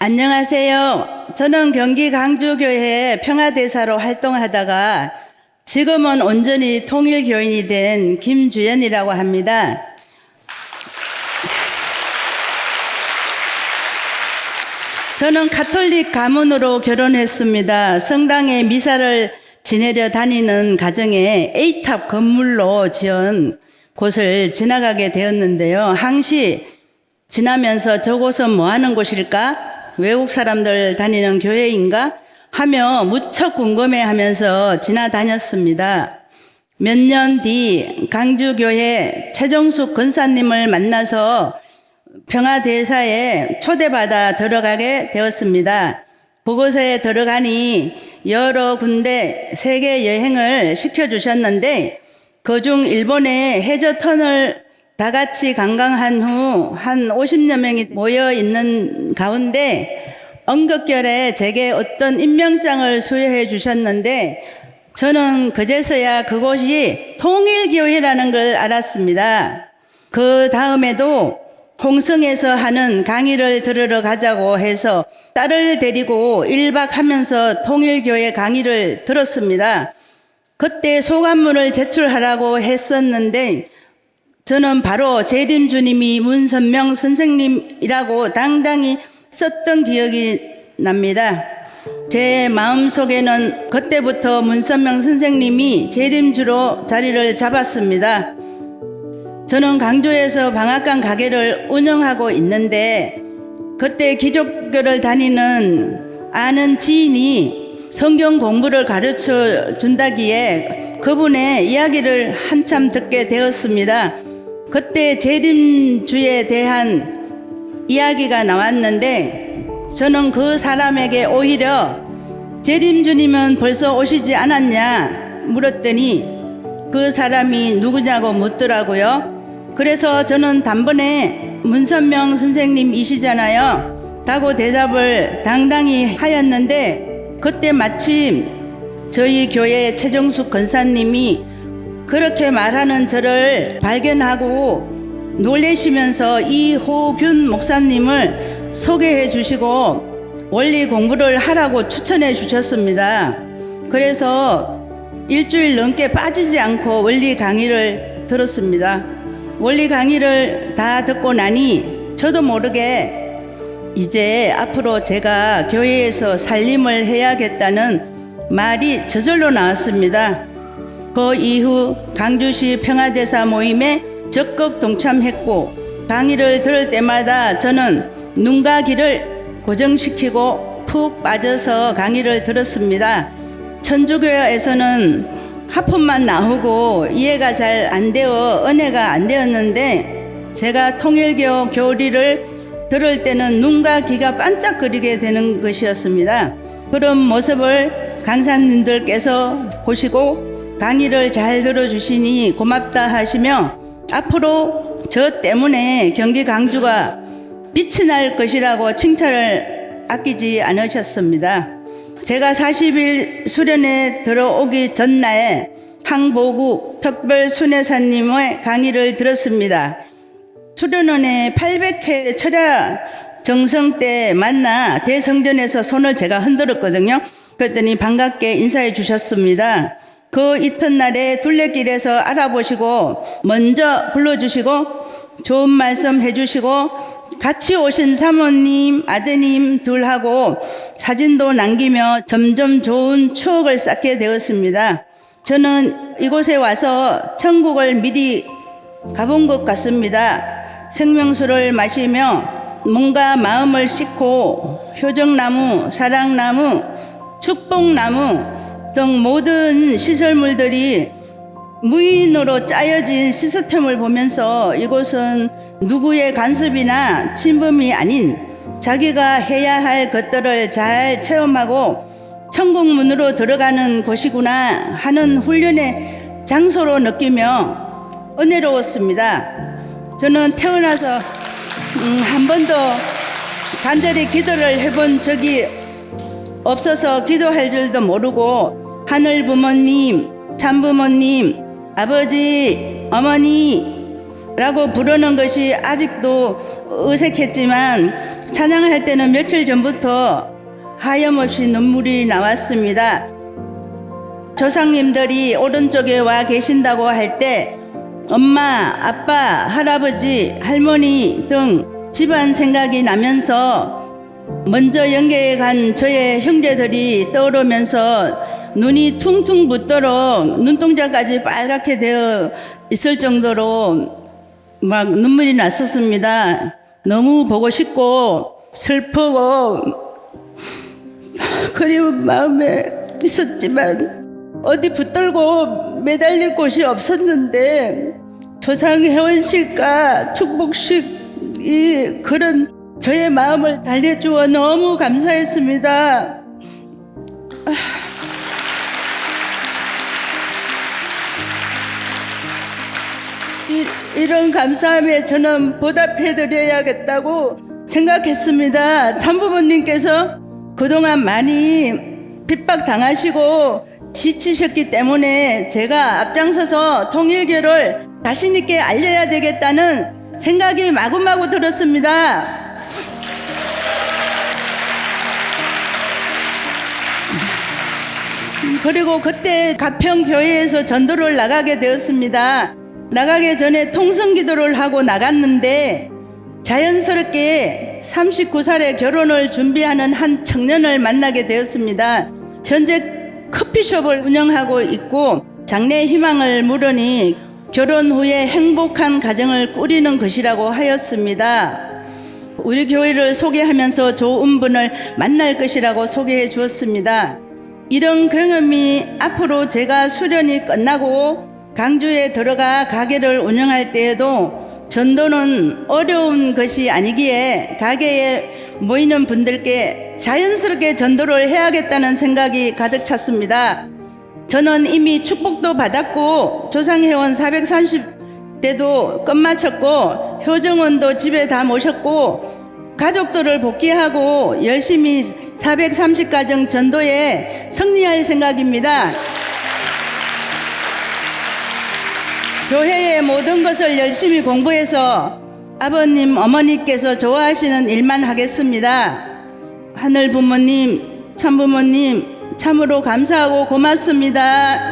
안녕하세요. 저는 경기 강주교회 평화대사로 활동하다가 지금은 온전히 통일교인이 된 김주연이라고 합니다. 저는 가톨릭 가문으로 결혼했습니다. 성당에 미사를 지내려 다니는 가정에 A탑 건물로 지은 곳을 지나가게 되었는데요. 항시 지나면서 저곳은 뭐 하는 곳일까? 외국 사람들 다니는 교회인가? 하며 무척 궁금해하면서 지나다녔습니다. 몇 년 뒤 강주교회 최정숙 권사님을 만나서 평화대사에 초대받아 들어가게 되었습니다. 그곳에 들어가니 여러 군데 세계 여행을 시켜주셨는데 그중 일본의 해저턴을 다 같이 관광한 후 한 50여 명이 모여 있는 가운데 언급결에 제게 어떤 임명장을 수여해 주셨는데 저는 그제서야 그곳이 통일교회라는 걸 알았습니다. 그 다음에도 홍성에서 하는 강의를 들으러 가자고 해서 딸을 데리고 1박 하면서 통일교회 강의를 들었습니다. 그때 소감문을 제출하라고 했었는데 저는 바로 재림주님이 문선명 선생님이라고 당당히 썼던 기억이 납니다. 제 마음속에는 그때부터 문선명 선생님이 재림주로 자리를 잡았습니다. 저는 강주에서 방앗간 가게를 운영하고 있는데 그때 기독교를 다니는 아는 지인이 성경 공부를 가르쳐 준다기에 그분의 이야기를 한참 듣게 되었습니다. 그때 재림주에 대한 이야기가 나왔는데 저는 그 사람에게 오히려 재림주님은 벌써 오시지 않았냐 물었더니 그 사람이 누구냐고 묻더라고요. 그래서 저는 단번에 문선명 선생님이시잖아요 라고 대답을 당당히 하였는데 그때 마침 저희 교회 최정숙 권사님이 그렇게 말하는 저를 발견하고 놀라시면서 이호균 목사님을 소개해 주시고 원리 공부를 하라고 추천해 주셨습니다. 그래서 일주일 넘게 빠지지 않고 원리 강의를 들었습니다. 원리 강의를 다 듣고 나니 저도 모르게 이제 앞으로 제가 교회에서 살림을 해야겠다는 말이 저절로 나왔습니다. 그 이후 강주시 평화대사 모임에 적극 동참했고 강의를 들을 때마다 저는 눈과 귀를 고정시키고 푹 빠져서 강의를 들었습니다. 천주교에서는 하품만 나오고 이해가 잘 안 되어 은혜가 안 되었는데 제가 통일교 교리를 들을 때는 눈과 귀가 반짝거리게 되는 것이었습니다. 그런 모습을 강사님들께서 보시고 강의를 잘 들어주시니 고맙다 하시며 앞으로 저 때문에 경기 강주가 빛이 날 것이라고 칭찬을 아끼지 않으셨습니다. 제가 40일 수련회 들어오기 전날 항보국 특별 순회사님의 강의를 들었습니다. 수련원에 800회 철야 정성 때 만나 대성전에서 손을 제가 흔들었거든요. 그랬더니 반갑게 인사해 주셨습니다. 그 이튿날에 둘레길에서 알아보시고 먼저 불러주시고 좋은 말씀 해주시고 같이 오신 사모님, 아드님 둘하고 사진도 남기며 점점 좋은 추억을 쌓게 되었습니다. 저는 이곳에 와서 천국을 미리 가본 것 같습니다. 생명수를 마시며 몸과 마음을 씻고 효정나무, 사랑나무, 축복나무 등 모든 시설물들이 무인으로 짜여진 시스템을 보면서 이곳은 누구의 간섭이나 침범이 아닌 자기가 해야 할 것들을 잘 체험하고 천국문으로 들어가는 곳이구나 하는 훈련의 장소로 느끼며 은혜로웠습니다. 저는 태어나서 한 번도 간절히 기도를 해본 적이 없어서 기도할 줄도 모르고 하늘 부모님, 참부모님, 아버지, 어머니라고 부르는 것이 아직도 어색했지만 찬양할 때는 며칠 전부터 하염없이 눈물이 나왔습니다. 조상님들이 오른쪽에 와 계신다고 할 때 엄마, 아빠, 할아버지, 할머니 등 집안 생각이 나면서 먼저 연계해 간 저의 형제들이 떠오르면서 눈이 퉁퉁 붓도록 눈동자까지 빨갛게 되어 있을 정도로 막 눈물이 났었습니다. 너무 보고 싶고 슬프고 그리운 마음에 있었지만 어디 붙들고 매달릴 곳이 없었는데 조상 회원식과 축복식이 그런 저의 마음을 달래주어 너무 감사했습니다. 이런 감사함에 저는 보답해드려야겠다고 생각했습니다. 참부모님께서 그동안 많이 핍박당하시고 지치셨기 때문에 제가 앞장서서 통일교를 자신있게 알려야 되겠다는 생각이 마구마구 들었습니다. 그리고 그때 가평교회에서 전도를 나가게 되었습니다. 나가기 전에 통성기도를 하고 나갔는데 자연스럽게 39살에 결혼을 준비하는 한 청년을 만나게 되었습니다. 현재 커피숍을 운영하고 있고 장래 희망을 물으니 결혼 후에 행복한 가정을 꾸리는 것이라고 하였습니다. 우리 교회를 소개하면서 좋은 분을 만날 것이라고 소개해 주었습니다. 이런 경험이 앞으로 제가 수련이 끝나고 강주에 들어가 가게를 운영할 때에도 전도는 어려운 것이 아니기에 가게에 모이는 분들께 자연스럽게 전도를 해야겠다는 생각이 가득 찼습니다. 저는 이미 축복도 받았고 조상회원 430대도 끝마쳤고 효정원도 집에 다 모셨고 가족들을 복귀하고 열심히 430가정 전도에 승리할 생각입니다. 교회의 모든 것을 열심히 공부해서 아버님, 어머니께서 좋아하시는 일만 하겠습니다. 하늘 부모님, 참부모님, 참으로 감사하고 고맙습니다.